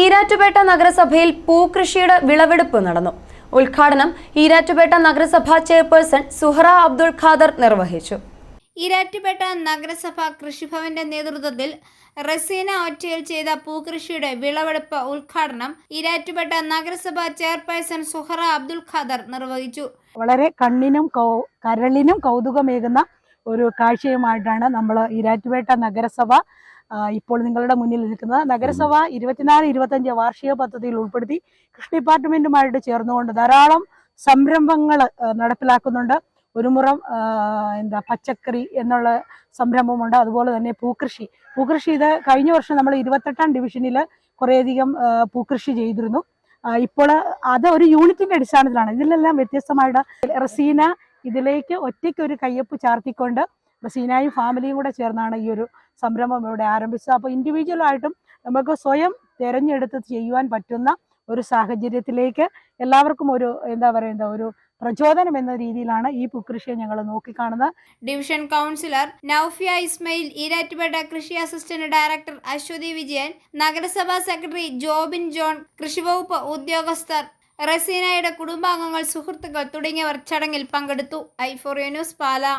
ഈരാറ്റുപേട്ട നഗരസഭയിൽ പൂക്കൃഷിയുടെ വിളവെടുപ്പ് നടന്നു. ഉദ്ഘാടനം ഈരാറ്റുപേട്ട നഗരസഭാ ചെയർപേഴ്സൺ സുഹറ അബ്ദുൾ ഖാദർ നിർവഹിച്ചു. ഈരാറ്റുപേട്ട നഗരസഭ കൃഷിഭവന്റെ നേതൃത്വത്തിൽ റസീന ഒറ്റയിൽ ചെയ്ത പൂക്കൃഷിയുടെ വിളവെടുപ്പ് ഉദ്ഘാടനം ഈരാറ്റുപേട്ട നഗരസഭ ചെയർപേഴ്സൺ സുഹറ അബ്ദുൾ ഖാദർ നിർവഹിച്ചു. വളരെ കണ്ണിനും കരളിനും കൗതുകമേകുന്ന ഒരു കാഴ്ചയുമായിട്ടാണ് നമ്മൾ ഈരാറ്റുപേട്ട നഗരസഭ ഇപ്പോൾ നിങ്ങളുടെ മുന്നിൽ നിൽക്കുന്നത്. നഗരസഭ 24-25 വാർഷിക പദ്ധതിയിൽ ഉൾപ്പെടുത്തി കൃഷി ഡിപ്പാർട്ട്മെന്റുമായിട്ട് ചേർന്നുകൊണ്ട് ധാരാളം സംരംഭങ്ങൾ നടപ്പിലാക്കുന്നുണ്ട്. ഒരു മുറം പച്ചക്കറി എന്നുള്ള സംരംഭമുണ്ട്. അതുപോലെ തന്നെ പൂക്കൃഷി ഇത് കഴിഞ്ഞ വർഷം നമ്മൾ 28ാം ഡിവിഷനിൽ കുറേയധികം പൂക്കൃഷി ചെയ്തിരുന്നു. ഇപ്പോൾ അത് ഒരു യൂണിറ്റിന്റെ അടിസ്ഥാനത്തിലാണ്. ഇതിലെല്ലാം വ്യത്യസ്തമായിട്ട് റസീന ഇതിലേക്ക് ഒറ്റയ്ക്ക് ഒരു കയ്യൊപ്പ് ചാർത്തിക്കൊണ്ട് റസീനയും ഫാമിലിയും കൂടെ ചേർന്നാണ് ഈ ഒരു സംരംഭം ഇവിടെ ആരംഭിച്ചത്. അപ്പോൾ ഇൻഡിവിജ്വലായിട്ടും നമുക്ക് സ്വയം തിരഞ്ഞെടുത്ത് ചെയ്യുവാൻ പറ്റുന്ന ഒരു സാഹചര്യത്തിലേക്ക് എല്ലാവർക്കും ഒരു ഒരു പ്രചോദനം എന്ന രീതിയിലാണ് ഈ പൂക്കൃഷിയെ ഞങ്ങൾ നോക്കിക്കാണുന്നത്. ഡിവിഷൻ കൗൺസിലർ നൌഫിയ ഇസ്മയിൽ, ഈരാറ്റുപേട്ട കൃഷി അസിസ്റ്റന്റ് ഡയറക്ടർ അശ്വതി വിജയൻ, നഗരസഭാ സെക്രട്ടറി ജോബിൻ ജോൺ, കൃഷിവകുപ്പ് ഉദ്യോഗസ്ഥർ, റസീനയുടെ കുടുംബാംഗങ്ങൾ, സുഹൃത്തുക്കൾ തുടങ്ങിയവർ ചടങ്ങിൽ പങ്കെടുത്തു. i4A news, Pala.